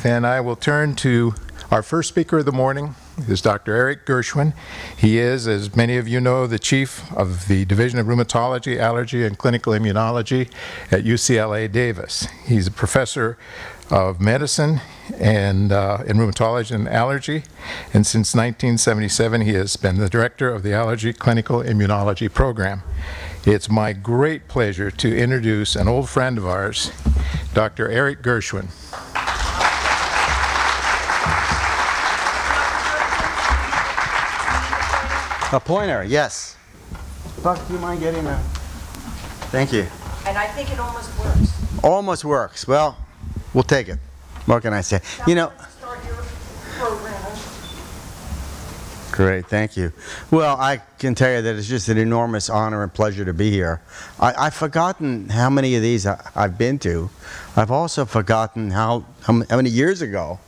then I will turn to our first speaker of the morning. Is Dr. Eric Gershwin. He is, as many of you know, the chief of the Division of Rheumatology, Allergy, and Clinical Immunology at UCLA Davis. He's a professor of medicine and in rheumatology and allergy, and since 1977 he has been the director of the Allergy Clinical Immunology Program. It's my great pleasure to introduce an old friend of ours, Dr. Eric Gershwin. A pointer, yes. Buck, do you mind getting a... Thank you. And I think it almost works. Almost works. Well, we'll take it. What can I say? You know... Start your program. Great, thank you. Well, I can tell you that it's just an enormous honor and pleasure to be here. I've forgotten how many of these I've been to. I've also forgotten how many years ago.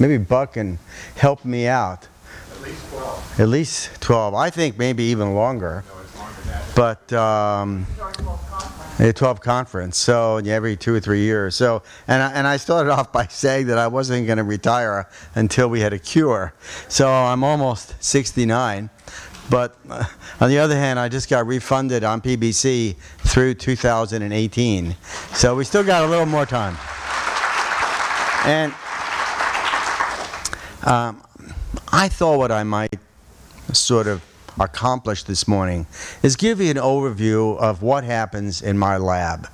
Maybe Buck can help me out. At least 12. At least 12. I think maybe even longer. No, it's longer than that. But a 12 conference, so every 2 or 3 years. So, and I started off by saying that I wasn't going to retire until we had a cure. So I'm almost 69. But on the other hand, I just got refunded on PBC through 2018. So we still got a little more time. And I thought what I might sort of accomplish this morning is give you an overview of what happens in my lab,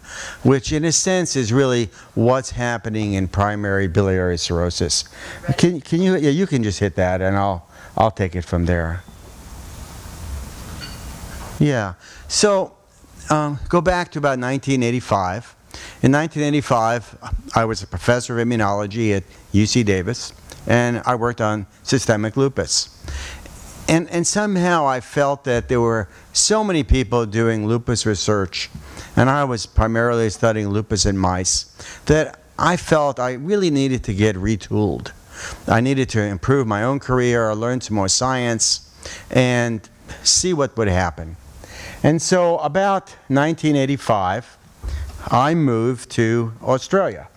which in a sense is really what's happening in primary biliary cirrhosis. Can you, yeah, you can just hit that and I'll take it from there. Yeah, so go back to about 1985. In 1985, I was a professor of immunology at UC Davis, and I worked on systemic lupus. And somehow I felt that there were so many people doing lupus research, and I was primarily studying lupus in mice, that I felt I really needed to get retooled. I needed to improve my own career, learn some more science, and see what would happen. And so about 1985, I moved to Australia.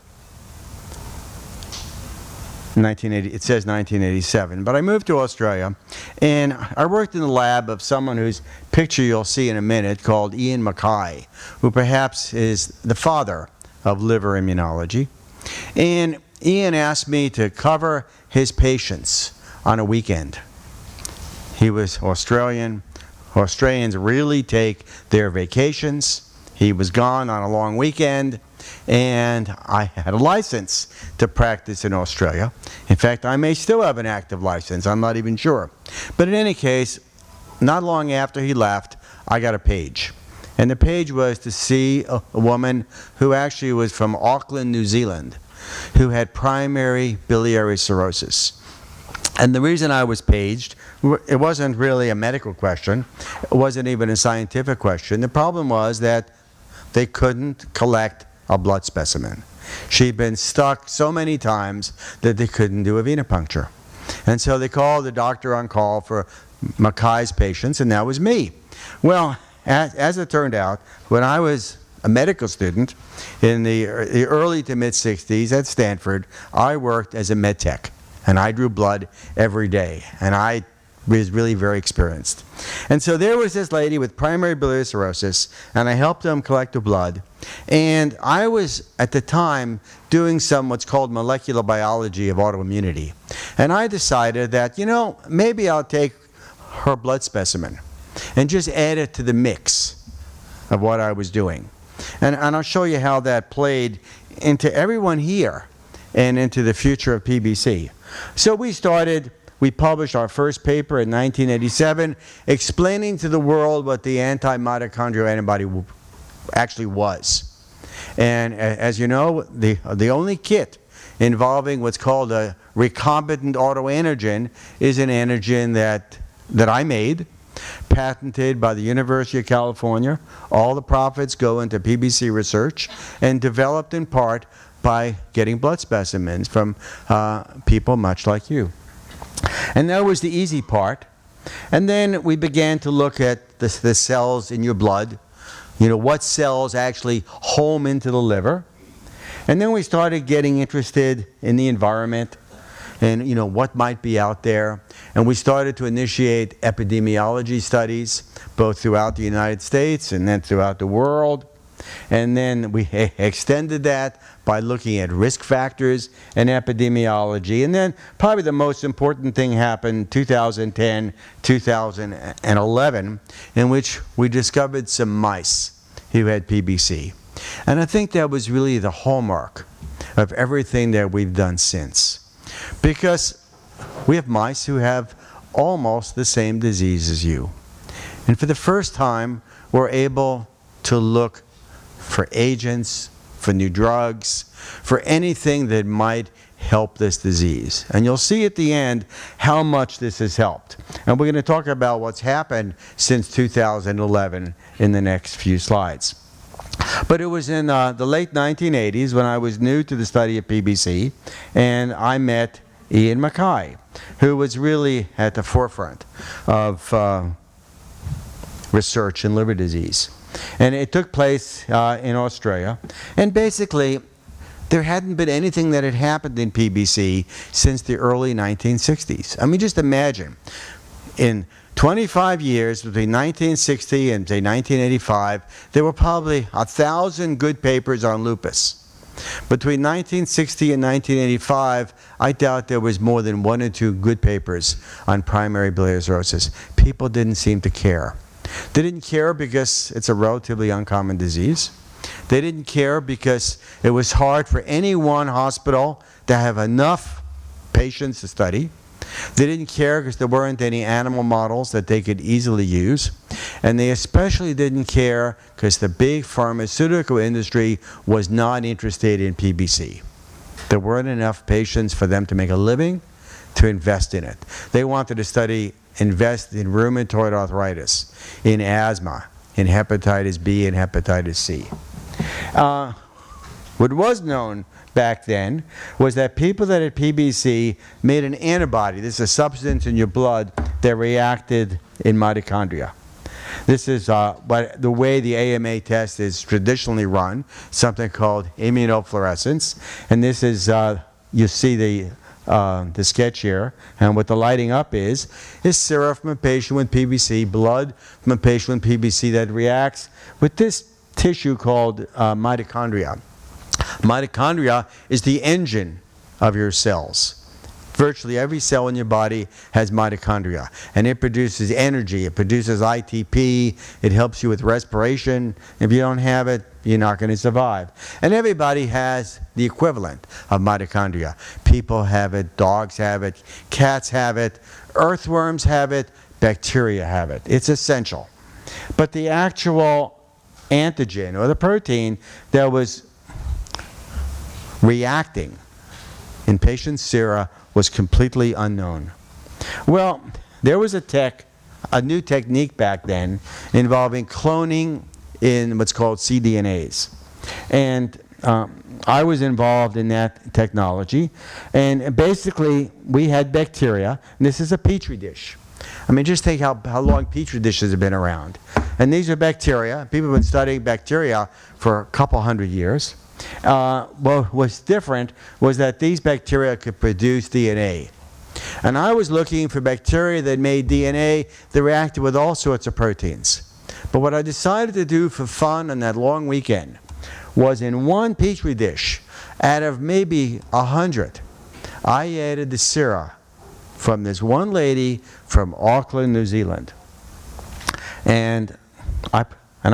It says 1987, but I moved to Australia, and I worked in the lab of someone whose picture you'll see in a minute, called Ian Mackay, who perhaps is the father of liver immunology. And Ian asked me to cover his patients on a weekend. He was Australian. Australians really take their vacations. He was gone on a long weekend, and I had a license to practice in Australia. In fact, I may still have an active license. I'm not even sure. But in any case, not long after he left, I got a page. And the page was to see a woman who actually was from Auckland, New Zealand, who had primary biliary cirrhosis. And the reason I was paged, it wasn't really a medical question. It wasn't even a scientific question. The problem was that they couldn't collect a blood specimen. She'd been stuck so many times that they couldn't do a venipuncture. And so they called the doctor on call for Mackay's patients, and that was me. Well, as it turned out, when I was a medical student in the early to mid-60s at Stanford, I worked as a med tech, and I drew blood every day, and I was really very experienced. And so there was this lady with primary biliary cirrhosis, and I helped them collect the blood. And I was, at the time, doing what's called molecular biology of autoimmunity. And I decided that, you know, maybe I'll take her blood specimen and just add it to the mix of what I was doing. And I'll show you how that played into everyone here and into the future of PBC. So we published our first paper in 1987 explaining to the world what the anti-mitochondrial antibody actually was. And as you know, the only kit involving what's called a recombinant autoantigen is an antigen that I made, patented by the University of California. All the profits go into PBC research, and developed in part by getting blood specimens from people much like you. And that was the easy part. And then we began to look at the cells in your blood. You know, what cells actually home into the liver. And then we started getting interested in the environment and what might be out there. And we started to initiate epidemiology studies, both throughout the United States and then throughout the world. And then we extended that by looking at risk factors and epidemiology. And then probably the most important thing happened 2010, 2011, in which we discovered some mice who had PBC. And I think that was really the hallmark of everything that we've done since. Because we have mice who have almost the same disease as you. And for the first time, we're able to look for agents, for new drugs, for anything that might help this disease. And you'll see at the end how much this has helped. And we're going to talk about what's happened since 2011 in the next few slides. But it was in the late 1980s when I was new to the study of PBC, and I met Ian Mackay, who was really at the forefront of research in liver disease. And it took place in Australia. And basically, there hadn't been anything that had happened in PBC since the early 1960s. I mean, just imagine, in 25 years, between 1960 and, say, 1985, there were probably 1,000 good papers on lupus. Between 1960 and 1985, I doubt there was more than 1 or 2 good papers on primary biliary cirrhosis. People didn't seem to care. They didn't care because it's a relatively uncommon disease. They didn't care because it was hard for any one hospital to have enough patients to study. They didn't care because there weren't any animal models that they could easily use. And they especially didn't care because the big pharmaceutical industry was not interested in PBC. There weren't enough patients for them to make a living to invest in it. They wanted to invest in rheumatoid arthritis, in asthma, in hepatitis B and hepatitis C. What was known back then was that people that had PBC made an antibody. This is a substance in your blood that reacted in mitochondria. This is the way the AMA test is traditionally run, something called immunofluorescence. And this is, you see the sketch here, and what the lighting up is serum from a patient with PBC, blood from a patient with PBC that reacts with this tissue called mitochondria. Mitochondria is the engine of your cells. Virtually every cell in your body has mitochondria, and it produces energy, it produces ITP, it helps you with respiration. If you don't have it, you're not going to survive. And everybody has the equivalent of mitochondria. People have it, dogs have it, cats have it, earthworms have it, bacteria have it. It's essential. But the actual antigen, or the protein that was reacting in patients' sera, was completely unknown. Well, there was a new technique back then involving cloning in what's called cDNAs. And I was involved in that technology. And basically, we had bacteria. And this is a petri dish. I mean, just think how long petri dishes have been around. And these are bacteria. People have been studying bacteria for a couple hundred years. What was different was that these bacteria could produce DNA. And I was looking for bacteria that made DNA that reacted with all sorts of proteins. But what I decided to do for fun on that long weekend was, in one petri dish, out of maybe 100, I added the sera from this one lady from Auckland, New Zealand. And I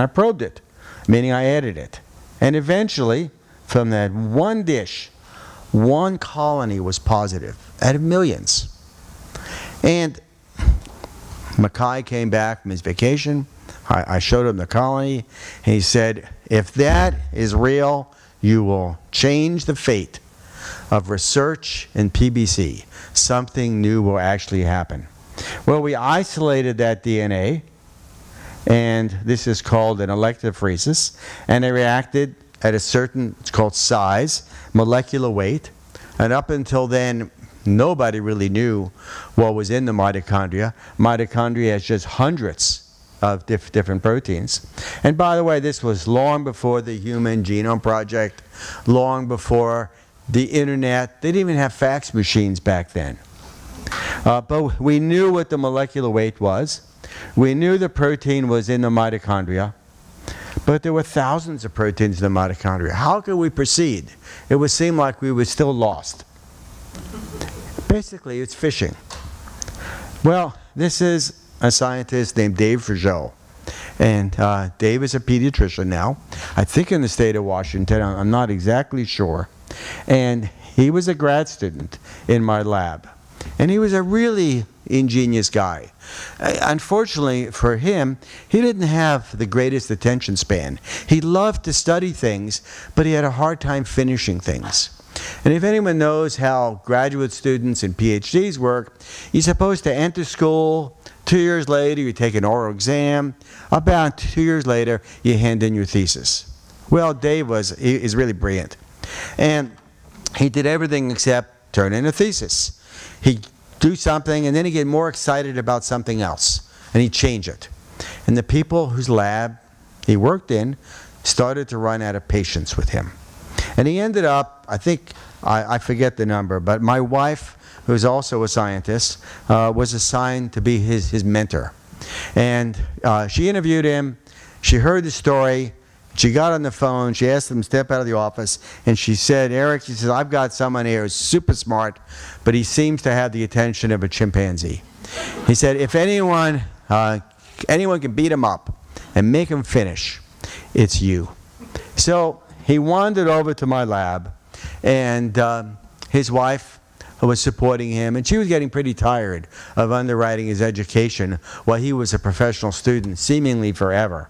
probed it, meaning I added it. And eventually, from that one dish, one colony was positive out of millions. And Mackay came back from his vacation. I showed him the colony. And he said, if that is real, you will change the fate of research in PBC. Something new will actually happen. Well, we isolated that DNA. And this is called an electrophoresis. And they reacted at a certain, it's called size, molecular weight. And up until then, nobody really knew what was in the mitochondria. Mitochondria has just hundreds of different proteins. And by the way, this was long before the Human Genome Project, long before the internet. They didn't even have fax machines back then. But we knew what the molecular weight was. We knew the protein was in the mitochondria. But there were thousands of proteins in the mitochondria. How could we proceed? It would seem like we were still lost. Basically, it's fishing. Well, this is a scientist named Dave Frigeau. And Dave is a pediatrician now, I think in the state of Washington. I'm not exactly sure. And he was a grad student in my lab. And he was a really ingenious guy. Unfortunately for him, he didn't have the greatest attention span. He loved to study things, but he had a hard time finishing things. And if anyone knows how graduate students and PhDs work, you're supposed to enter school. 2 years later, you take an oral exam. About 2 years later, you hand in your thesis. Well, Dave is really brilliant. And he did everything except turn in a thesis. He'd do something, and then he'd get more excited about something else, and he'd change it. And the people whose lab he worked in started to run out of patience with him. And he ended up, I think, I forget the number, but my wife, who's also a scientist, was assigned to be his mentor. And she interviewed him. She heard the story. She got on the phone. She asked him to step out of the office. And she said, Eric, she says, I've got someone here who's super smart, but he seems to have the attention of a chimpanzee. He said, if anyone can beat him up and make him finish, it's you. So he wandered over to my lab, and his wife was supporting him, and she was getting pretty tired of underwriting his education while he was a professional student, seemingly forever.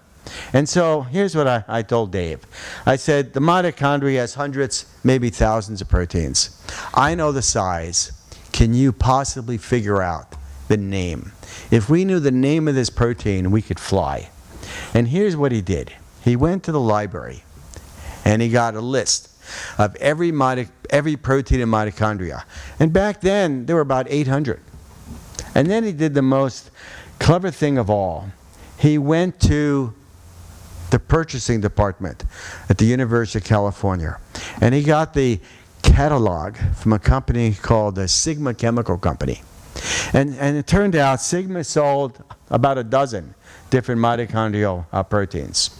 And so here's what I told Dave. I said, the mitochondria has hundreds, maybe thousands of proteins. I know the size. Can you possibly figure out the name? If we knew the name of this protein, we could fly. And here's what he did. He went to the library, and he got a list of every protein in mitochondria. And back then, there were about 800. And then he did the most clever thing of all. He went to the purchasing department at the University of California, and he got the catalog from a company called the Sigma Chemical Company. And it turned out Sigma sold about a dozen different mitochondrial proteins.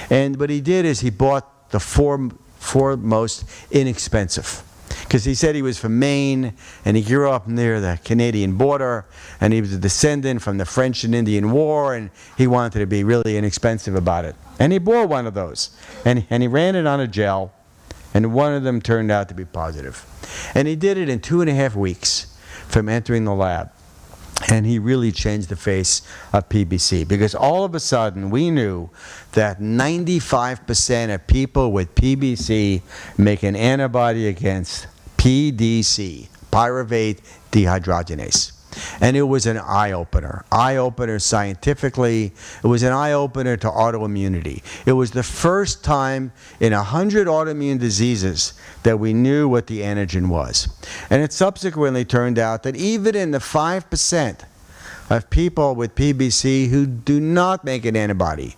And what he did is he bought the four most inexpensive. Because he said he was from Maine, and he grew up near the Canadian border, and he was a descendant from the French and Indian War, and he wanted to be really inexpensive about it. And he bought one of those, and he ran it on a gel, and one of them turned out to be positive. And he did it in 2.5 weeks from entering the lab. And he really changed the face of PBC, because all of a sudden we knew that 95% of people with PBC make an antibody against PDC, pyruvate dehydrogenase. And it was an eye-opener. Eye-opener scientifically. It was an eye-opener to autoimmunity. It was the first time in 100 autoimmune diseases that we knew what the antigen was. And it subsequently turned out that even in the 5% of people with PBC who do not make an antibody,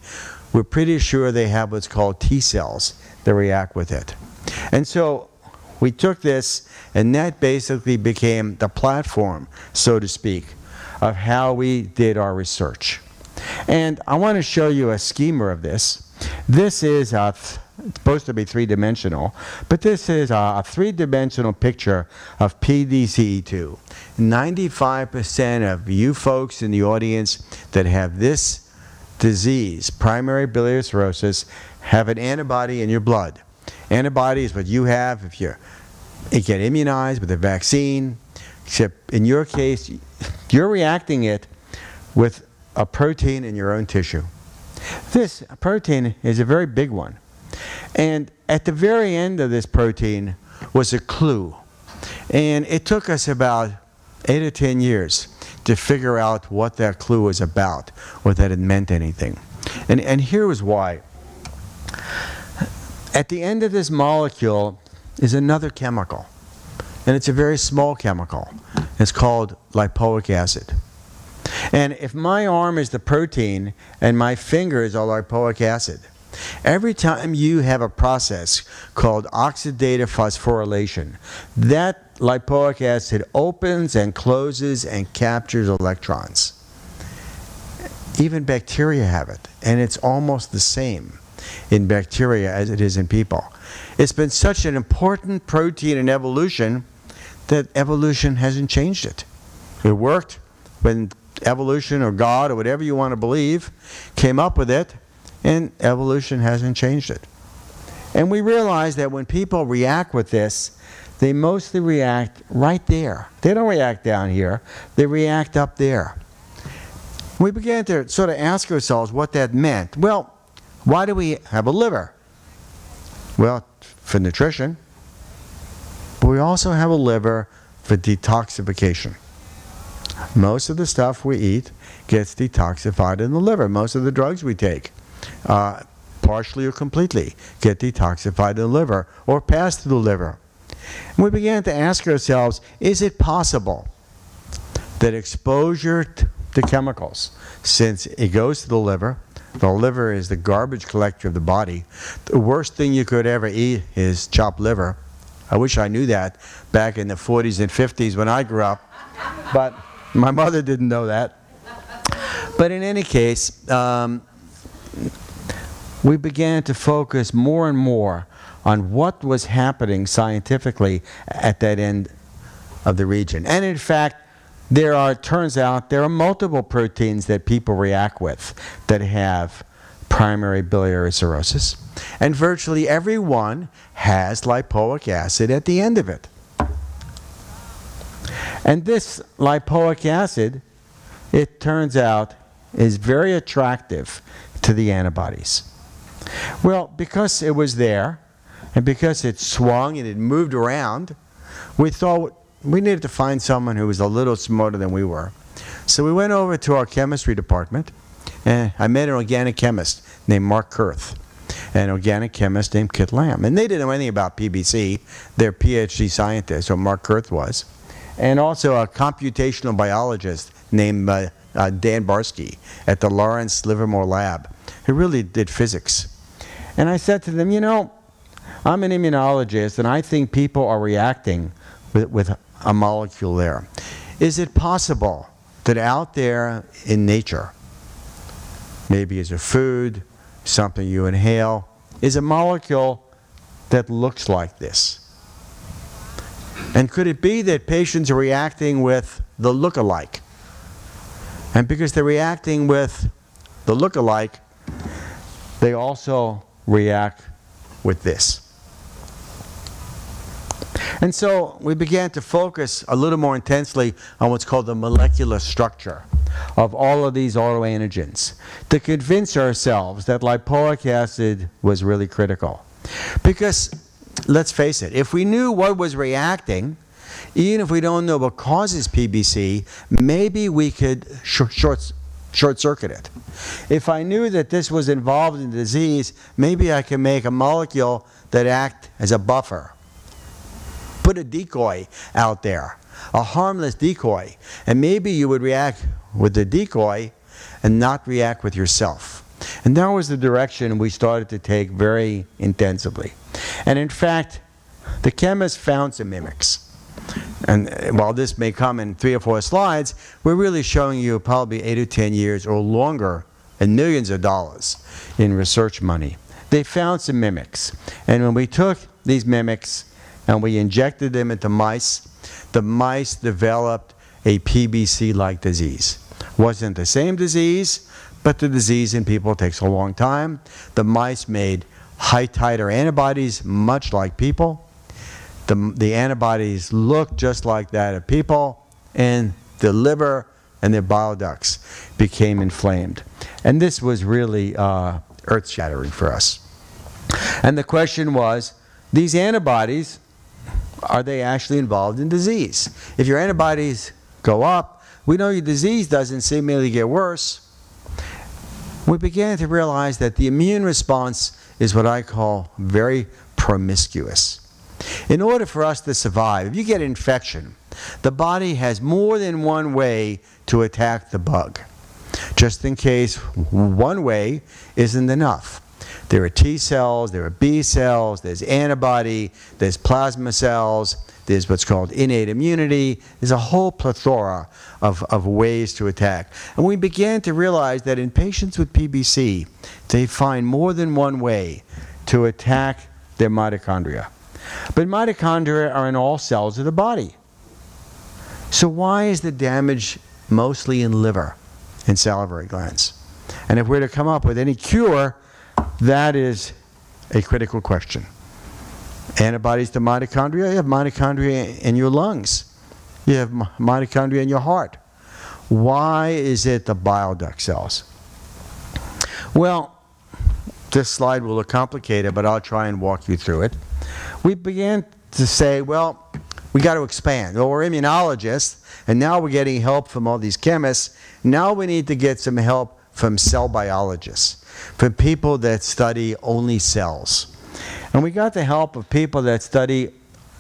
we're pretty sure they have what's called T cells that react with it. And so we took this, and that basically became the platform, so to speak, of how we did our research. And I want to show you a schema of this. This is it's supposed to be three-dimensional, but this is a three-dimensional picture of PDC-E2. 95% of you folks in the audience that have this disease, primary biliary cirrhosis, have an antibody in your blood. Antibody is what you have if you get immunized with a vaccine, except in your case, you're reacting it with a protein in your own tissue. This protein is a very big one. And at the very end of this protein was a clue. And it took us about 8 or 10 years to figure out what that clue was about, or that it meant anything. And here was why. At the end of this molecule is another chemical, and it's a very small chemical. It's called lipoic acid. And if my arm is the protein and my fingers are lipoic acid, every time you have a process called oxidative phosphorylation, that lipoic acid opens and closes and captures electrons. Even bacteria have it, and it's almost the same in bacteria as it is in people. It's been such an important protein in evolution that evolution hasn't changed it. It worked when evolution or God or whatever you want to believe came up with it, and evolution hasn't changed it. And we realize that when people react with this, they mostly react right there. They don't react down here, they react up there. We began to sort of ask ourselves what that meant. Well, why do we have a liver? Well, for nutrition, but we also have a liver for detoxification. Most of the stuff we eat gets detoxified in the liver. Most of the drugs we take, partially or completely, get detoxified in the liver or pass through the liver. And we began to ask ourselves, is it possible that exposure to chemicals, since it goes to the liver is the garbage collector of the body, the worst thing you could ever eat is chopped liver. I wish I knew that back in the 40s and 50s when I grew up, but my mother didn't know that. But in any case, we began to focus more and more on what was happening scientifically at that end of the region. And in fact, it turns out there are multiple proteins that people react with that have primary biliary cirrhosis. And virtually every one has lipoic acid at the end of it. And this lipoic acid, it turns out, is very attractive to the antibodies. Well, because it was there, and because it swung and it moved around, we thought we needed to find someone who was a little smarter than we were. So we went over to our chemistry department, and I met an organic chemist named Mark Kurth, and an organic chemist named Kit Lamb. And they didn't know anything about PBC. They're PhD scientists, so Mark Kurth was. And also a computational biologist named Dan Barsky at the Lawrence Livermore Lab, who really did physics. And I said to them, you know, I'm an immunologist, and I think people are reacting with a molecule there. Is it possible that out there in nature, maybe as a food, something you inhale, is a molecule that looks like this? And could it be that patients are reacting with the look-alike? And because they're reacting with the look-alike, they also react with this. And so we began to focus a little more intensely on what's called the molecular structure of all of these autoantigens to convince ourselves that lipoic acid was really critical. Because, let's face it, if we knew what was reacting, even if we don't know what causes PBC, maybe we could short-circuit it. If I knew that this was involved in disease, maybe I could make a molecule that acts as a buffer. Put a decoy out there, a harmless decoy, and maybe you would react with the decoy and not react with yourself. And that was the direction we started to take very intensively. And in fact, the chemists found some mimics. And while this may come in 3 or 4 slides, we're really showing you probably 8 or 10 years or longer and millions of dollars in research money. They found some mimics. And when we took these mimics and we injected them into mice, the mice developed a PBC-like disease. Wasn't the same disease, but the disease in people takes a long time. The mice made high-titer antibodies, much like people. The antibodies looked just like that of people, and the liver and their bile ducts became inflamed. And this was really earth-shattering for us. And the question was, these antibodies, are they actually involved in disease? If your antibodies go up, we know your disease doesn't seemingly get worse. We began to realize that the immune response is what I call very promiscuous. In order for us to survive, if you get an infection, the body has more than one way to attack the bug. Just in case one way isn't enough. There are T cells, there are B cells, there's antibody, there's plasma cells, there's what's called innate immunity. There's a whole plethora of ways to attack. And we began to realize that in patients with PBC, they find more than one way to attack their mitochondria. But mitochondria are in all cells of the body. So why is the damage mostly in liver and salivary glands? And if we're to come up with any cure, that is a critical question. Antibodies to mitochondria, you have mitochondria in your lungs. You have mitochondria in your heart. Why is it the bile duct cells? Well, this slide will look complicated, but I'll try and walk you through it. We began to say, well, we got to expand. Well, we're immunologists, and now we're getting help from all these chemists. Now we need to get some help from cell biologists, from people that study only cells. And we got the help of people that study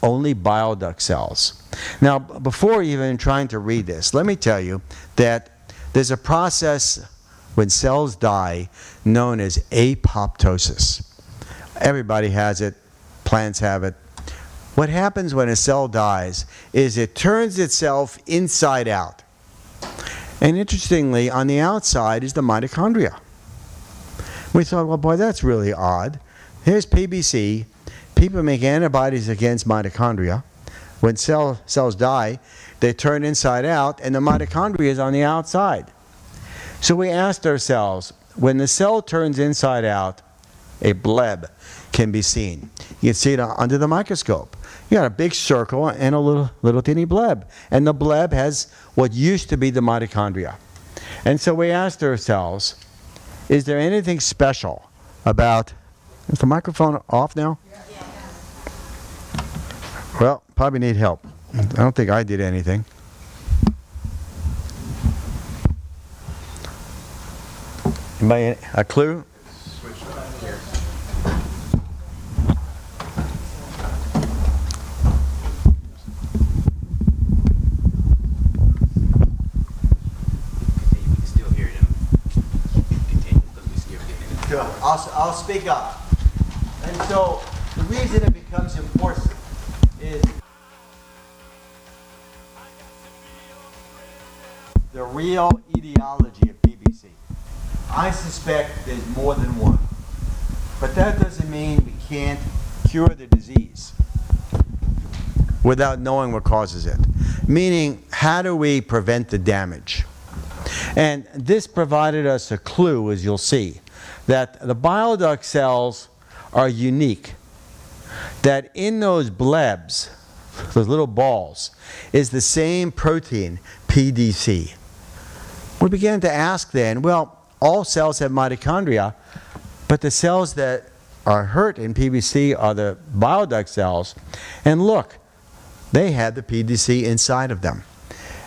only bile duct cells. Now, before even trying to read this, let me tell you that there's a process when cells die known as apoptosis. Everybody has it. Plants have it. What happens when a cell dies is it turns itself inside out. And interestingly, on the outside is the mitochondria. We thought, well, boy, that's really odd. Here's PBC. People make antibodies against mitochondria. When cells die, they turn inside out, and the mitochondria is on the outside. So we asked ourselves, when the cell turns inside out, a bleb can be seen. You can see it under the microscope. You got a big circle and a little teeny bleb. And the bleb has what used to be the mitochondria. And so we asked ourselves, is there anything special about... Is the microphone off now? Yeah. Well, probably need help. I don't think I did anything. Anybody a clue? I'll speak up. And so the reason it becomes important is the real etiology of PBC. I suspect there's more than one. But that doesn't mean we can't cure the disease without knowing what causes it. Meaning, how do we prevent the damage? And this provided us a clue, as you'll see, that the bile duct cells are unique. That in those blebs, those little balls, is the same protein, PDC. We began to ask then, well, all cells have mitochondria, but the cells that are hurt in PBC are the bile duct cells. And look, they have the PDC inside of them.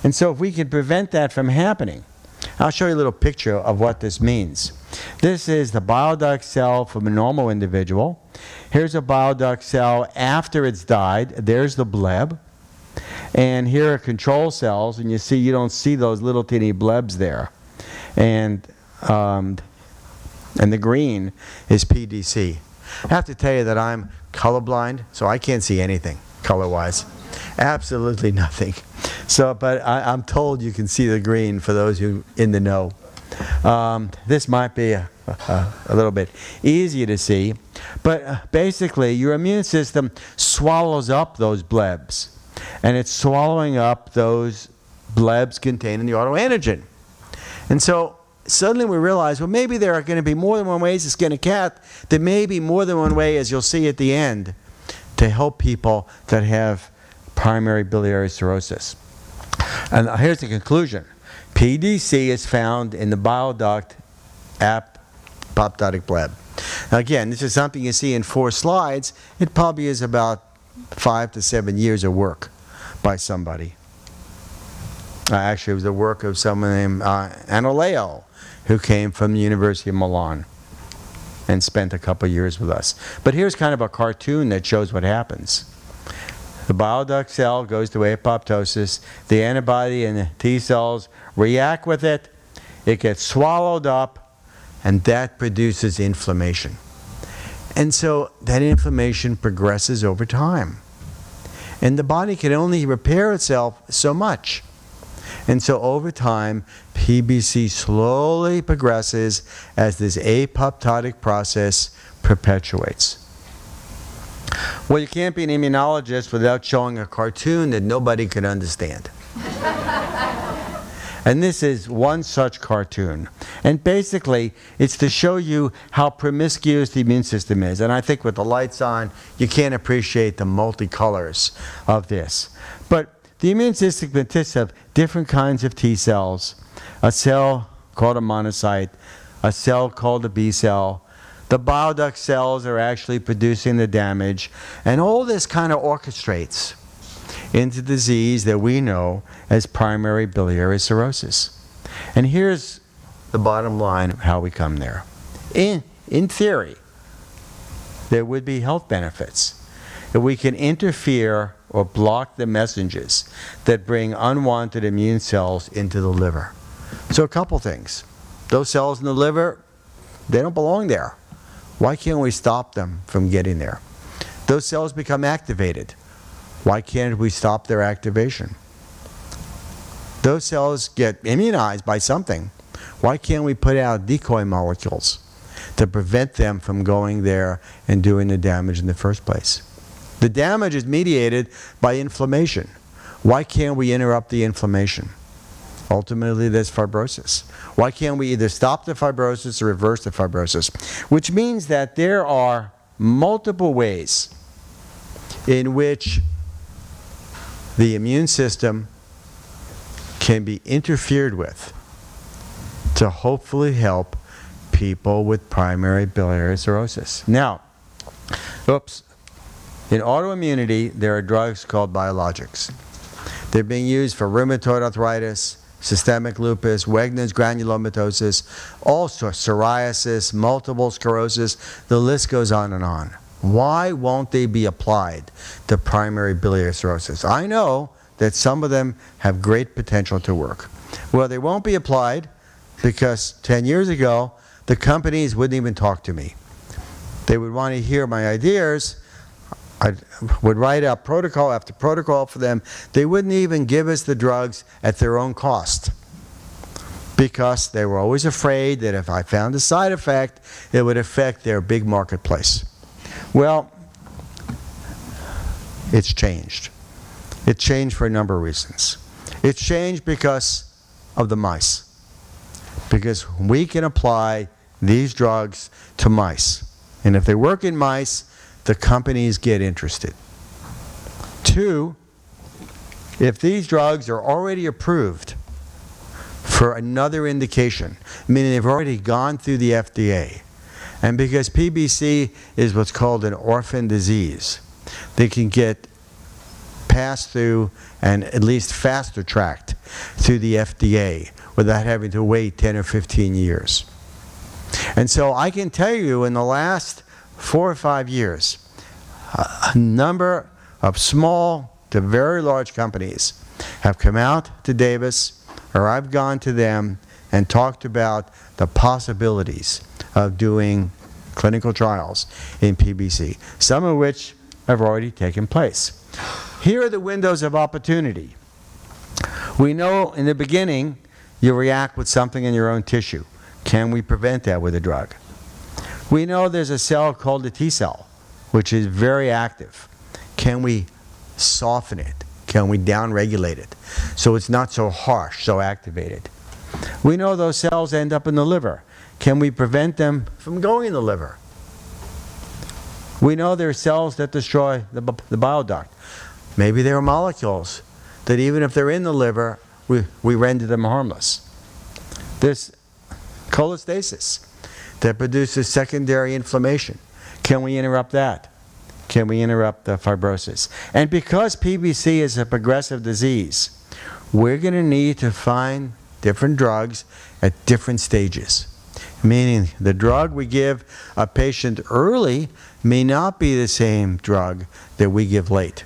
And so if we can prevent that from happening, I'll show you a little picture of what this means. This is the bile duct cell from a normal individual. Here's a bile duct cell after it's died. There's the bleb. And here are control cells, and you see you don't see those little teeny blebs there. And the green is PDC. I have to tell you that I'm colorblind, so I can't see anything color-wise. Absolutely nothing. So, but I'm told you can see the green for those who in the know. This might be a little bit easier to see, but basically your immune system swallows up those blebs, and it's swallowing up those blebs containing the autoantigen. And so suddenly we realize, well, maybe there are going to be more than one way to skin a cat. There may be more than one way, as you'll see at the end, to help people that have primary biliary cirrhosis. And here's the conclusion. PDC is found in the bile duct apoptotic bleb. Now again, this is something you see in 4 slides. It probably is about 5 to 7 years of work by somebody. Actually, it was the work of someone named Analeo, who came from the University of Milan and spent a couple years with us. But here's kind of a cartoon that shows what happens. The bile duct cell goes to apoptosis. The antibody and the T cells react with it. It gets swallowed up, and that produces inflammation. And so that inflammation progresses over time. And the body can only repair itself so much. And so over time, PBC slowly progresses as this apoptotic process perpetuates. Well, you can't be an immunologist without showing a cartoon that nobody can understand. And this is one such cartoon. And basically, it's to show you how promiscuous the immune system is. And I think with the lights on, you can't appreciate the multicolors of this. But the immune system consists of different kinds of T cells, a cell called a monocyte, a cell called a B cell. The bile duct cells are actually producing the damage. And all this kind of orchestrates into disease that we know as primary biliary cirrhosis. And here's the bottom line of how we come there. In theory, there would be health benefits if we can interfere or block the messages that bring unwanted immune cells into the liver. So a couple things. Those cells in the liver, they don't belong there. Why can't we stop them from getting there? Those cells become activated. Why can't we stop their activation? Those cells get immunized by something. Why can't we put out decoy molecules to prevent them from going there and doing the damage in the first place? The damage is mediated by inflammation. Why can't we interrupt the inflammation? Ultimately, there's fibrosis. Why can't we either stop the fibrosis or reverse the fibrosis? Which means that there are multiple ways in which the immune system can be interfered with to hopefully help people with primary biliary cirrhosis. Now, in autoimmunity, there are drugs called biologics. They're being used for rheumatoid arthritis, systemic lupus, Wegener's granulomatosis, all sorts, psoriasis, multiple sclerosis, the list goes on and on. Why won't they be applied to primary biliary cirrhosis? I know that some of them have great potential to work. Well, they won't be applied because 10 years ago, the companies wouldn't even talk to me. They would want to hear my ideas. I would write out protocol after protocol for them. They wouldn't even give us the drugs at their own cost because they were always afraid that if I found a side effect, it would affect their big marketplace. Well, it's changed. It changed for a number of reasons. It's changed because of the mice. Because we can apply these drugs to mice. And if they work in mice, the companies get interested. 2, if these drugs are already approved for another indication, meaning they've already gone through the FDA, and because PBC is what's called an orphan disease, they can get passed through and at least faster tracked through the FDA without having to wait 10 or 15 years. And so I can tell you in the last 4 or 5 years, a number of small to very large companies have come out to Davis, or I've gone to them and talked about the possibilities of doing clinical trials in PBC, some of which have already taken place. Here are the windows of opportunity. We know in the beginning you react with something in your own tissue. Can we prevent that with a drug? We know there's a cell called the T cell, which is very active. Can we soften it? Can we downregulate it so it's not so harsh, so activated? We know those cells end up in the liver. Can we prevent them from going in the liver? We know there are cells that destroy the bile duct. Maybe there are molecules that even if they're in the liver, we render them harmless. There's cholestasis that produces secondary inflammation. Can we interrupt that? Can we interrupt the fibrosis? And because PBC is a progressive disease, we're going to need to find different drugs at different stages. Meaning the drug we give a patient early may not be the same drug that we give late.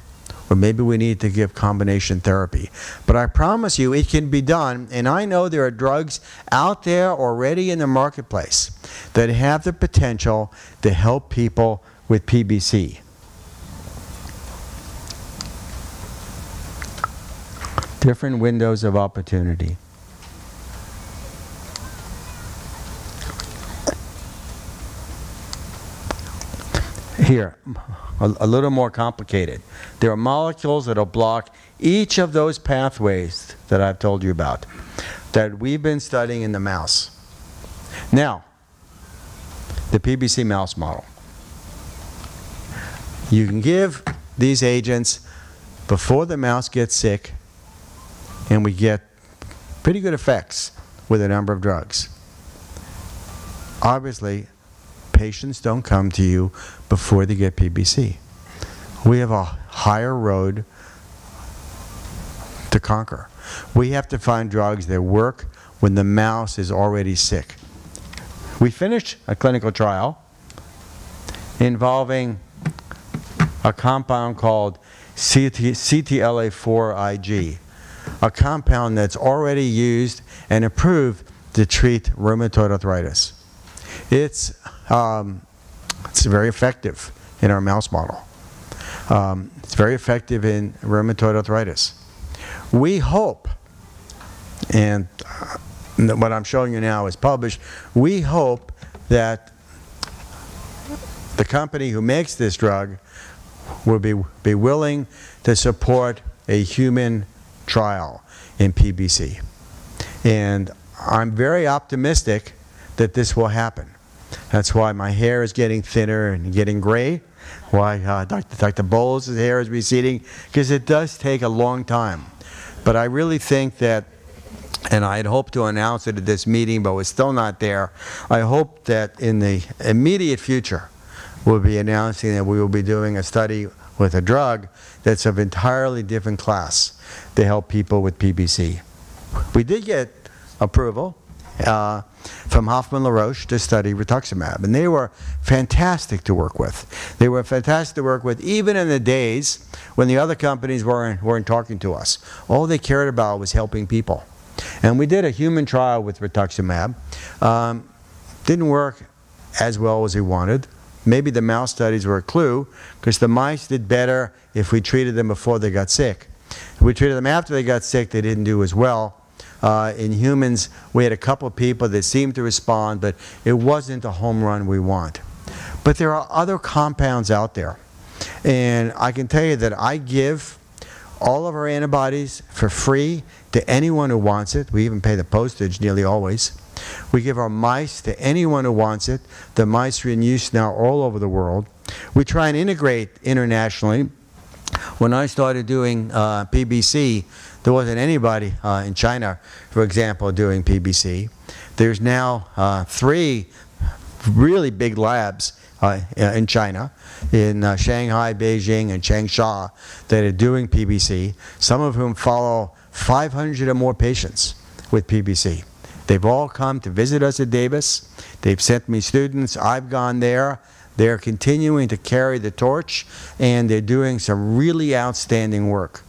or maybe we need to give combination therapy. But I promise you it can be done, and I know there are drugs out there already in the marketplace that have the potential to help people with PBC. Different windows of opportunity. Here, a little more complicated. There are molecules that will block each of those pathways that I've told you about, that we've been studying in the mouse. Now, the PBC mouse model. You can give these agents before the mouse gets sick, and we get pretty good effects with a number of drugs. Obviously, patients don't come to you before they get PBC. We have a higher road to conquer. We have to find drugs that work when the mouse is already sick. We finished a clinical trial involving a compound called CTLA-4 Ig, a compound that's already used and approved to treat rheumatoid arthritis. It's very effective in our mouse model. It's very effective in rheumatoid arthritis. We hope, and what I'm showing you now is published, we hope that the company who makes this drug will be willing to support a human trial in PBC. And I'm very optimistic that this will happen. That's why my hair is getting thinner and getting gray, why Dr. Bowles' hair is receding, because it does take a long time. But I really think that, and I had hoped to announce it at this meeting, but was still not there, I hope that in the immediate future we'll be announcing that we will be doing a study with a drug that's of entirely different class to help people with PBC. We did get approval from Hoffmann-La Roche to study rituximab, and they were fantastic to work with. They were fantastic to work with even in the days when the other companies weren't talking to us. All they cared about was helping people. And we did a human trial with rituximab. Didn't work as well as we wanted. Maybe the mouse studies were a clue, because the mice did better if we treated them before they got sick. If we treated them after they got sick, they didn't do as well. In humans, we had a couple of people that seemed to respond, but it wasn't a home run we want. But there are other compounds out there. And I can tell you that I give all of our antibodies for free to anyone who wants it. We even pay the postage nearly always. We give our mice to anyone who wants it. The mice are in use now all over the world. We try and integrate internationally. When I started doing PBC, there wasn't anybody in China, for example, doing PBC. There's now 3 really big labs in China, in Shanghai, Beijing, and Changsha, that are doing PBC, some of whom follow 500 or more patients with PBC. They've all come to visit us at Davis. They've sent me students. I've gone there. They're continuing to carry the torch, and they're doing some really outstanding work.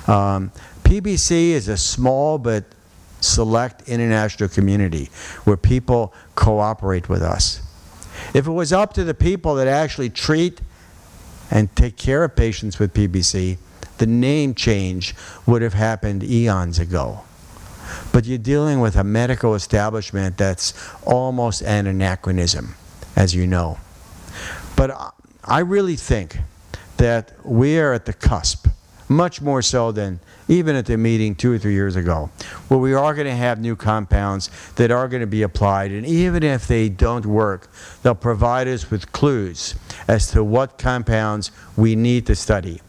PBC is a small but select international community where people cooperate with us. If it was up to the people that actually treat and take care of patients with PBC, the name change would have happened eons ago. But you're dealing with a medical establishment that's almost an anachronism, as you know. But I really think that we are at the cusp, much more so than even at the meeting 2 or 3 years ago, where we are going to have new compounds that are going to be applied, and even if they don't work, they'll provide us with clues as to what compounds we need to study.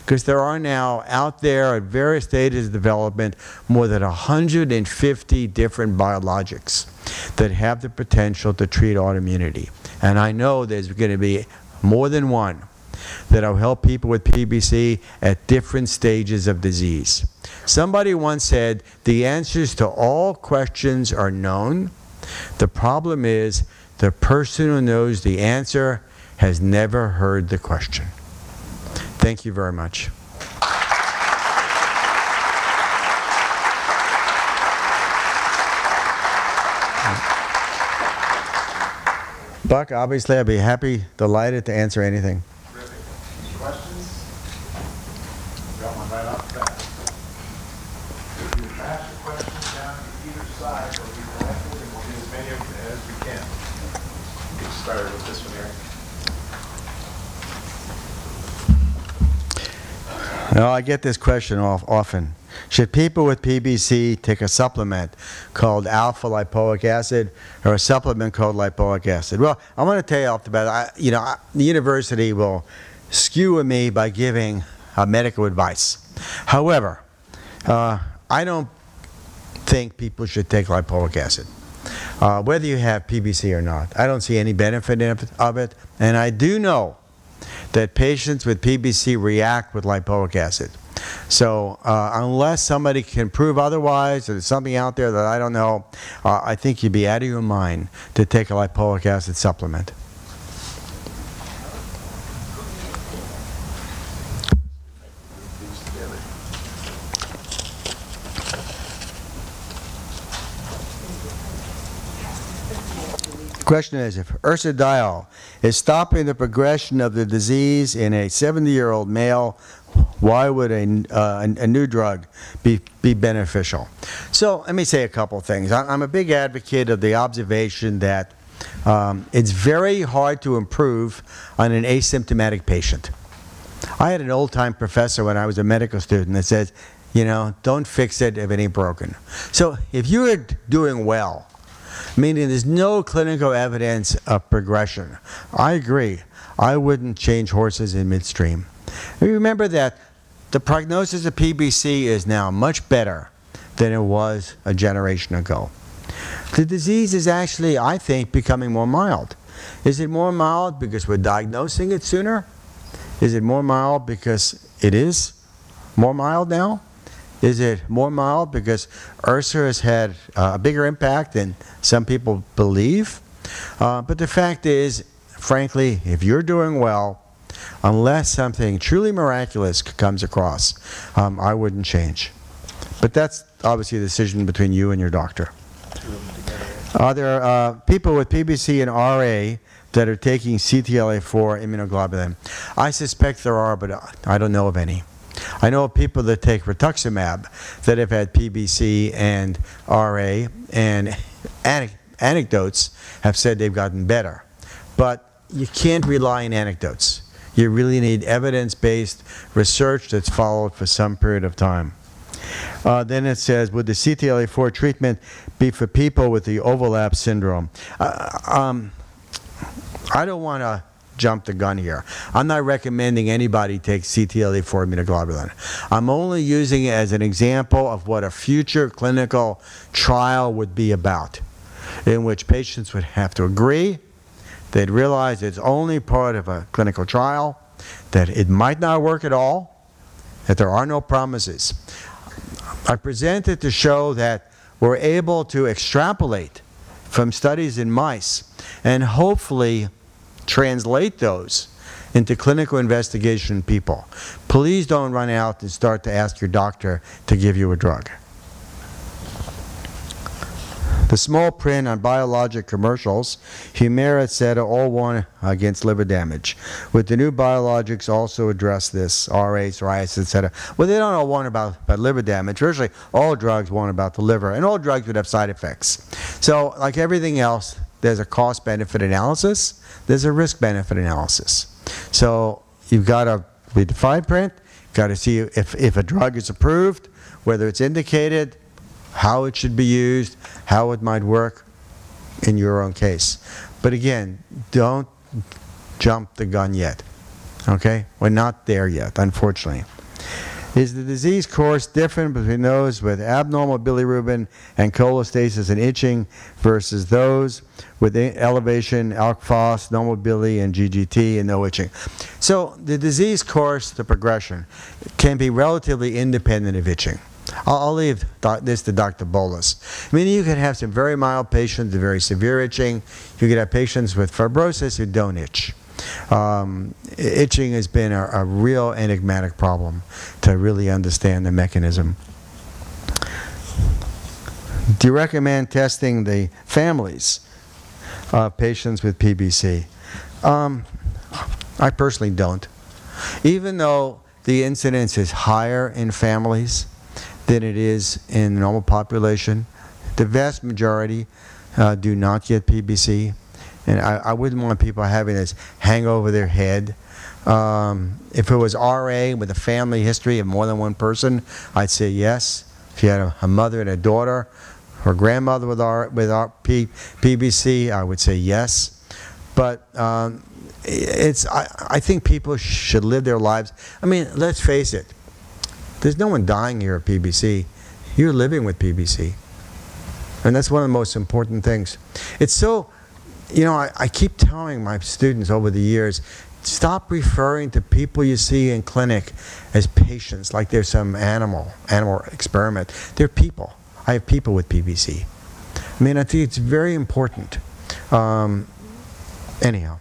Because there are now out there at various stages of development more than 150 different biologics that have the potential to treat autoimmunity. And I know there's going to be more than one that will help people with PBC at different stages of disease. Somebody once said, the answers to all questions are known. The problem is the person who knows the answer has never heard the question. Thank you very much. Buck, obviously I'd be happy, delighted to answer anything. Terrific. Any questions? Got one right off the bat. If you pass your questions down to either side, they'll be collected, and we'll do as many of them as we can. Get started with this one, Eric. Well, I get this question often. Should people with PBC take a supplement called alpha lipoic acid or a supplement called lipoic acid? Well, I want to tell you off the bat, the university will skew me by giving medical advice. However, I don't think people should take lipoic acid, whether you have PBC or not. I don't see any benefit of it, and I do know that patients with PBC react with lipoic acid. So unless somebody can prove otherwise, or there's something out there that I don't know, I think you'd be out of your mind to take a lipoic acid supplement. The question is, if Ursa is stopping the progression of the disease in a 70-year-old male, why would a new drug be beneficial? So let me say a couple things. I'm a big advocate of the observation that it's very hard to improve on an asymptomatic patient. I had an old-time professor when I was a medical student that said, don't fix it if it ain't broken. So if you're doing well, meaning there's no clinical evidence of progression, I agree. I wouldn't change horses in midstream. Remember that the prognosis of PBC is now much better than it was a generation ago. The disease is actually, I think, becoming more mild. Is it more mild because we're diagnosing it sooner? Is it more mild because it is more mild now? Is it more mild because Ursa has had a bigger impact than some people believe? But the fact is, frankly, if you're doing well, unless something truly miraculous comes across, I wouldn't change. But that's obviously a decision between you and your doctor. Are there people with PBC and RA that are taking CTLA-4 immunoglobulin? I suspect there are, but I don't know of any. I know of people that take rituximab that have had PBC and RA, and anecdotes have said they've gotten better. But you can't rely on anecdotes. You really need evidence-based research that's followed for some period of time. Then it says, would the CTLA-4 treatment be for people with the overlap syndrome? I don't want to jump the gun here. I'm not recommending anybody take CTLA-4 immunoglobulin. I'm only using it as an example of what a future clinical trial would be about, in which patients would have to agree, they'd realize it's only part of a clinical trial, that it might not work at all, that there are no promises. I presented to show that we're able to extrapolate from studies in mice and hopefully translate those into clinical investigation in people. Please don't run out and start to ask your doctor to give you a drug. The small print on biologic commercials, Humira, etc., all warn against liver damage. Would the new biologics also address this, RA, psoriasis, etc.? Well, they don't all warn about liver damage. Virtually all drugs warn about the liver, and all drugs would have side effects. So, like everything else, there's a cost-benefit analysis, there's a risk-benefit analysis. So you've got to read the fine print, you've got to see if a drug is approved, whether it's indicated, how it should be used, how it might work in your own case. But again, don't jump the gun yet, okay? We're not there yet, unfortunately. Is the disease course different between those with abnormal bilirubin and cholestasis and itching versus those with elevation, alk phos, normal bili, and GGT and no itching? So the disease course, the progression, can be relatively independent of itching. I'll leave this to Dr. Bolus. I mean, you can have some very mild patients with very severe itching. You could have patients with fibrosis who don't itch. Itching has been a real enigmatic problem to really understand the mechanism. Do you recommend testing the families patients with PBC? I personally don't. Even though the incidence is higher in families than it is in the normal population, the vast majority do not get PBC. And I wouldn't want people having this hang over their head. If it was RA with a family history of more than one person, I'd say yes. If you had a mother and a daughter or grandmother with PBC, I would say yes. But I think people should live their lives. I mean, let's face it. There's no one dying here of PBC. You're living with PBC. And that's one of the most important things. It's so, you know, I keep telling my students over the years, stop referring to people you see in clinic as patients, like they're some animal experiment. They're people. I have people with PBC. I mean, I think it's very important. Anyhow,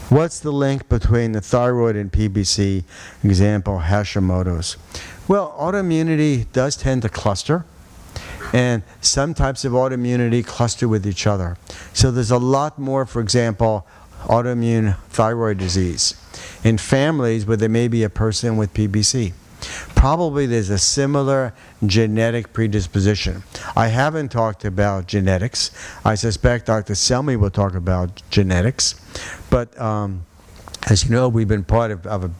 what's the link between the thyroid and PBC? Example, Hashimoto's. Well, autoimmunity does tend to cluster, and some types of autoimmunity cluster with each other. So there's a lot more, for example, autoimmune thyroid disease in families where there may be a person with PBC. Probably there's a similar genetic predisposition. I haven't talked about genetics. I suspect Dr. Selmy will talk about genetics. But as you know, we've been part of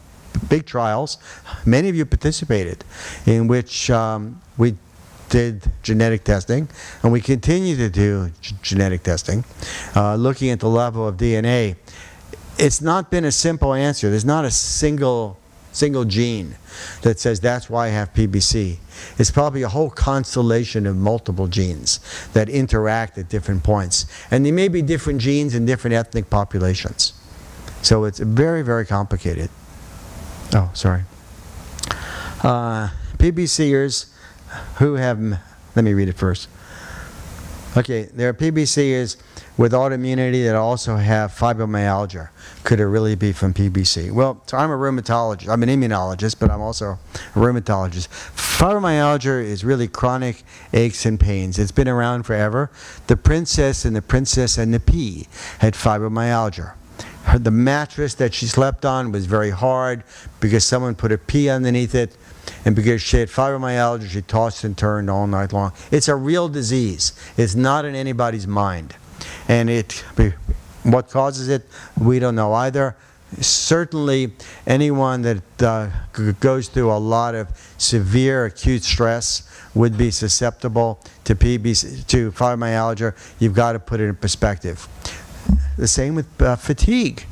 big trials. Many of you participated, in which we did genetic testing, and we continue to do genetic testing, looking at the level of DNA. It's not been a simple answer. There's not a single gene that says that's why I have PBC. It's probably a whole constellation of multiple genes that interact at different points. And there may be different genes in different ethnic populations. So it's very, very complicated. Oh, sorry. PBCers who have, let me read it first. Okay, there are PBCers with autoimmunity that also have fibromyalgia. Could it really be from PBC? Well, so I'm a rheumatologist. I'm an immunologist, but I'm also a rheumatologist. Fibromyalgia is really chronic aches and pains. It's been around forever. The Princess and the Pea had fibromyalgia. The mattress that she slept on was very hard because someone put a pea underneath it, and because she had fibromyalgia, she tossed and turned all night long. It's a real disease. It's not in anybody's mind. And what causes it, we don't know either. Certainly, anyone that goes through a lot of severe acute stress would be susceptible to fibromyalgia. You've got to put it in perspective. The same with fatigue.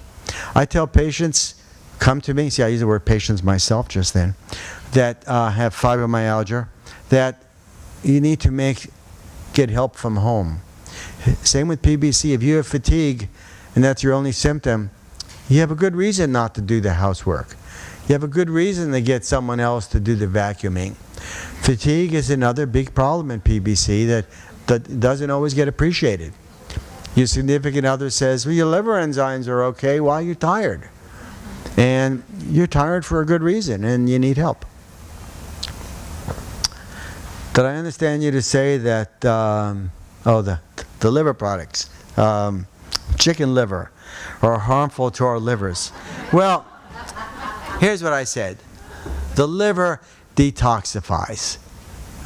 I tell patients, come to me, see I use the word patients myself just then, that have fibromyalgia, that you need to get help from home. Same with PBC. If you have fatigue and that's your only symptom, you have a good reason not to do the housework. You have a good reason to get someone else to do the vacuuming. Fatigue is another big problem in PBC that doesn't always get appreciated. Your significant other says, well, your liver enzymes are okay while you're tired. And you're tired for a good reason, and you need help. Did I understand you to say that, the liver products, chicken liver, are harmful to our livers? Well, here's what I said. The liver detoxifies.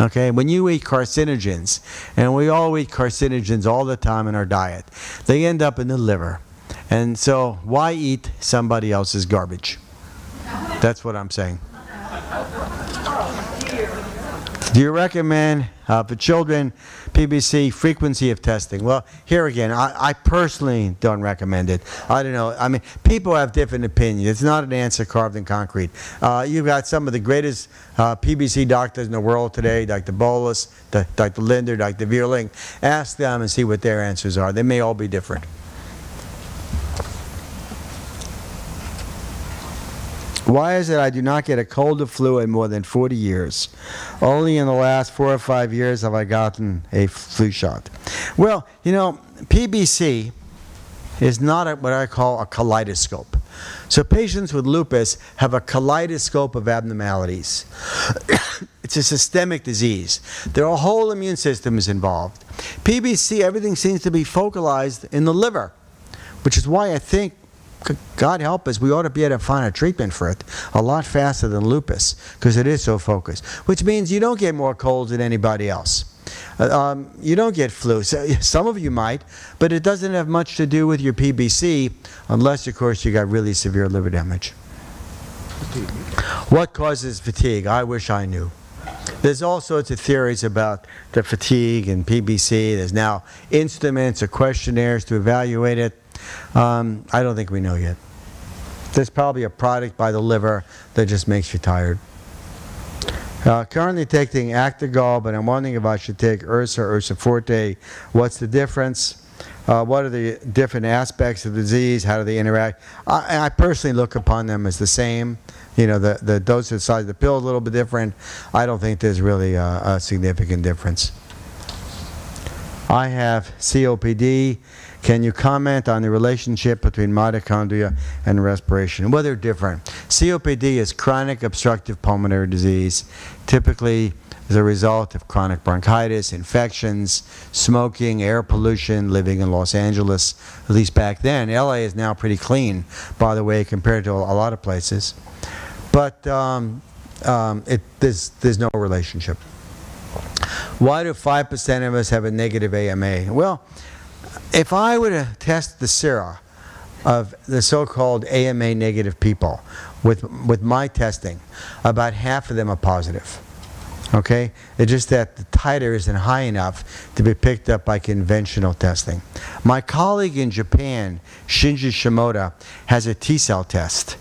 Okay, when you eat carcinogens, and we all eat carcinogens all the time in our diet, they end up in the liver. And so, why eat somebody else's garbage? That's what I'm saying. Do you recommend for children PBC frequency of testing? Well, here again, I personally don't recommend it. I don't know. I mean, people have different opinions. It's not an answer carved in concrete. You've got some of the greatest PBC doctors in the world today, Dr. Bolus, Dr. Linder, Dr. Vierling. Ask them and see what their answers are. They may all be different. Why is it I do not get a cold or flu in more than 40 years? Only in the last 4 or 5 years have I gotten a flu shot. Well, you know, PBC is not what I call a kaleidoscope. So patients with lupus have a kaleidoscope of abnormalities. It's a systemic disease. Their whole immune system is involved. PBC, everything seems to be focalized in the liver, which is why I think, God help us, we ought to be able to find a treatment for it a lot faster than lupus, because it is so focused. Which means you don't get more colds than anybody else. You don't get flu. So, some of you might, but it doesn't have much to do with your PBC, unless, of course, you got really severe liver damage. What causes fatigue? I wish I knew. There's all sorts of theories about the fatigue and PBC. There's now instruments or questionnaires to evaluate it. I don't think we know yet. There's probably a product by the liver that just makes you tired. Currently taking Actigol, but I'm wondering if I should take Ursa or Ursa Forte. What's the difference? What are the different aspects of the disease? How do they interact? I personally look upon them as the same. You know, the dosage size of the pill is a little bit different. I don't think there's really a significant difference. I have COPD. Can you comment on the relationship between mitochondria and respiration? Well, they're different. COPD is chronic obstructive pulmonary disease, typically as a result of chronic bronchitis, infections, smoking, air pollution, living in Los Angeles, at least back then. LA is now pretty clean, by the way, compared to a lot of places. But there's no relationship. Why do 5% of us have a negative AMA? Well, if I were to test the sera of the so-called AMA negative people with my testing, about half of them are positive. Okay? It's just that the titer isn't high enough to be picked up by conventional testing. My colleague in Japan, Shinji Shimoda, has a T-cell test.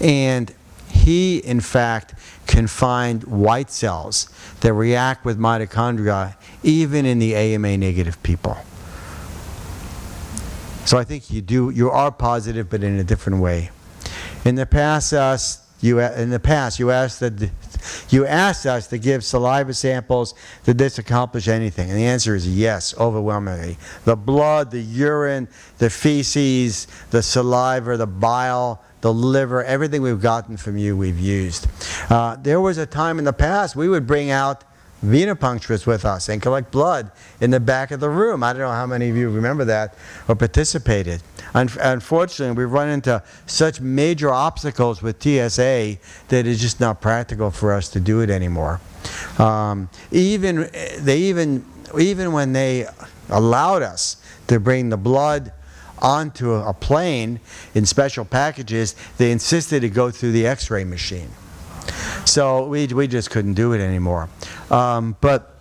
And he, in fact, can find white cells that react with mitochondria even in the AMA negative people. So I think you are positive, but in a different way. In the past, you asked us to give saliva samples. Did this accomplish anything? And the answer is yes, overwhelmingly. The blood, the urine, the feces, the saliva, the bile, the liver, everything we've gotten from you, we've used. There was a time in the past we would bring out venipuncturists with us and collect blood in the back of the room. I don't know how many of you remember that or participated. Unfortunately, we've run into such major obstacles with TSA that it's just not practical for us to do it anymore. Even when they allowed us to bring the blood onto a plane in special packages, they insisted it go through the X-ray machine. So we just couldn't do it anymore. But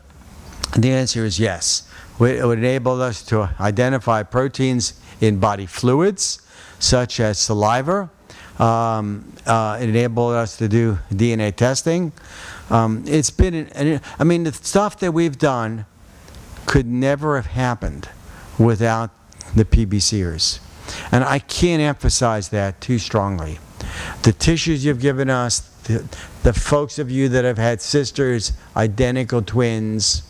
the answer is yes. It would enable us to identify proteins in body fluids, such as saliva. It enabled us to do DNA testing. It's been, I mean, the stuff that we've done could never have happened without the PBCers. And I can't emphasize that too strongly. The tissues you've given us, the folks of you that have had sisters, identical twins,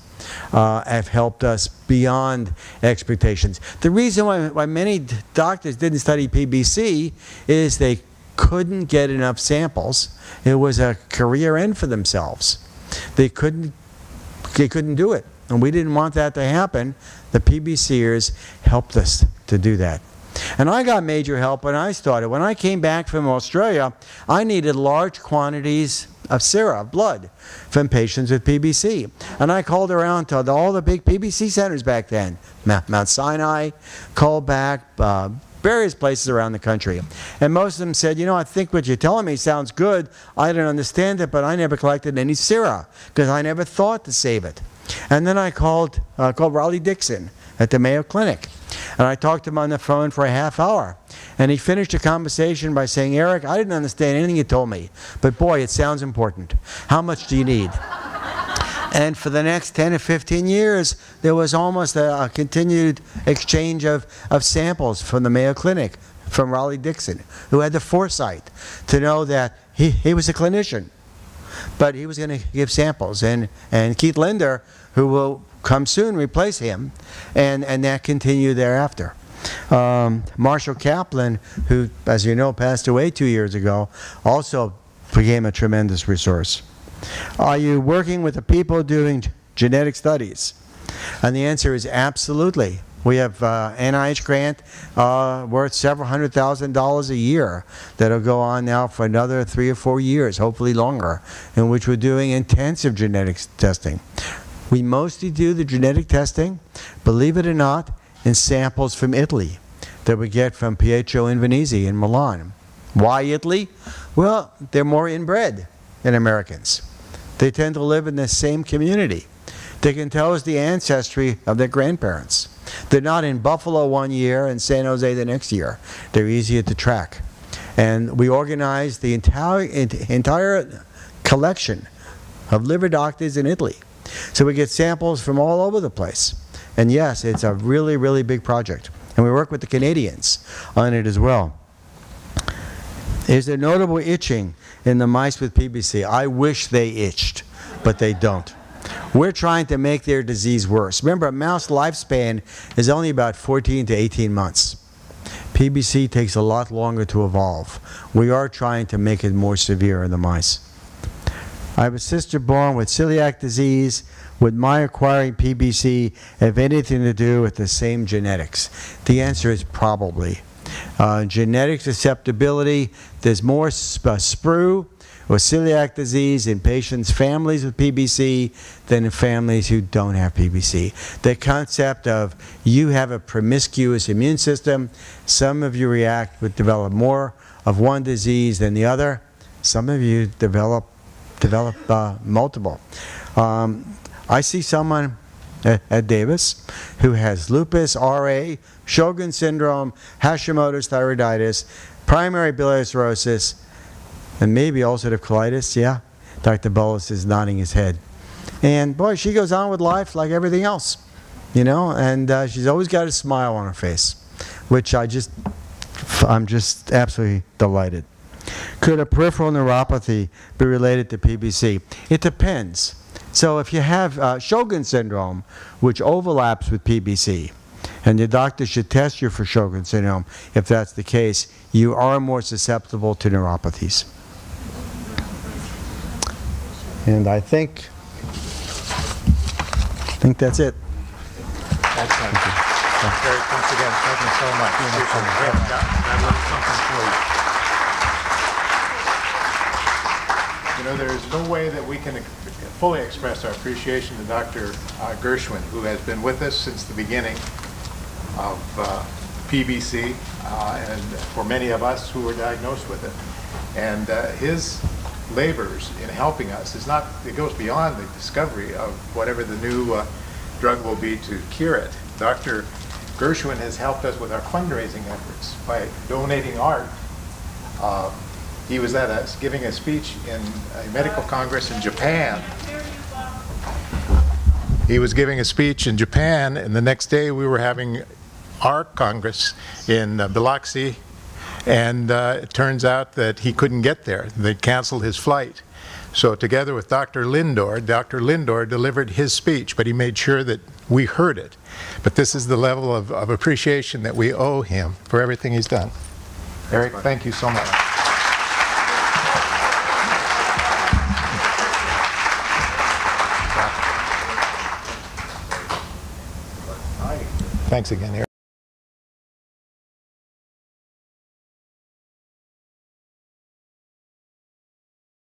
have helped us beyond expectations. The reason why many doctors didn't study PBC is they couldn't get enough samples. It was a career end for themselves. They couldn't do it. And we didn't want that to happen. The PBCers helped us to do that. And I got major help when I started. When I came back from Australia, I needed large quantities of sera, blood, from patients with PBC. And I called around to all the big PBC centers back then. Mount Sinai, Colback, various places around the country. And most of them said, you know, I think what you're telling me sounds good. I don't understand it, but I never collected any sera because I never thought to save it. And then I called Raleigh Dixon at the Mayo Clinic. And I talked to him on the phone for a half hour. And he finished the conversation by saying, Eric, I didn't understand anything you told me, but boy, it sounds important. How much do you need? And for the next 10 or 15 years, there was almost a continued exchange of samples from the Mayo Clinic, from Raleigh Dixon, who had the foresight to know that he was a clinician, but he was going to give samples. And Keith Linder, who will come soon, replace him, and that continued thereafter. Marshall Kaplan, who, as you know, passed away 2 years ago, also became a tremendous resource. Are you working with the people doing genetic studies? And the answer is absolutely. We have NIH grant worth several $100,000 a year that'll go on now for another 3 or 4 years, hopefully longer, in which we're doing intensive genetics testing. We mostly do the genetic testing, believe it or not, in samples from Italy that we get from Pietro Invernizzi in Milan. Why Italy? Well, they're more inbred than Americans. They tend to live in the same community. They can tell us the ancestry of their grandparents. They're not in Buffalo one year and San Jose the next year. They're easier to track. And we organize the entire collection of liver doctors in Italy. So we get samples from all over the place. And yes, it's a really, really big project. And we work with the Canadians on it as well. Is there notable itching in the mice with PBC? I wish they itched, but they don't. We're trying to make their disease worse. Remember, a mouse lifespan is only about 14 to 18 months. PBC takes a lot longer to evolve. We are trying to make it more severe in the mice. I have a sister born with celiac disease. Would my acquiring PBC have anything to do with the same genetics? The answer is probably. Genetic susceptibility, there's more sprue or celiac disease in patients' families with PBC than in families who don't have PBC. The concept of you have a promiscuous immune system, some of you develop more of one disease than the other, some of you develop multiple. I see someone at Davis who has lupus, RA, Sjogren's syndrome, Hashimoto's thyroiditis, primary biliary cirrhosis, and maybe ulcerative colitis. Yeah, Dr. Bolus is nodding his head. And boy, she goes on with life like everything else, you know, and she's always got a smile on her face, which I'm just absolutely delighted. Could a peripheral neuropathy be related to PBC? It depends. So if you have Sjogren's syndrome, which overlaps with PBC, and your doctor should test you for Sjogren's syndrome, if that's the case, you are more susceptible to neuropathies. And I think that's it. Excellent. Eric, once again, thank you so much. You know, there is no way that we can fully express our appreciation to Dr. Gershwin, who has been with us since the beginning of PBC, and for many of us who were diagnosed with it. And his labors in helping us it goes beyond the discovery of whatever the new drug will be to cure it. Dr. Gershwin has helped us with our fundraising efforts by donating art. He was giving a speech in a medical congress in Japan. He was giving a speech in Japan, and the next day we were having our congress in Biloxi, and it turns out that he couldn't get there. They canceled his flight. So together with Dr. Lindor delivered his speech, but he made sure that we heard it. But this is the level of appreciation that we owe him for everything he's done. Eric, thank you so much. Thanks again, Eric.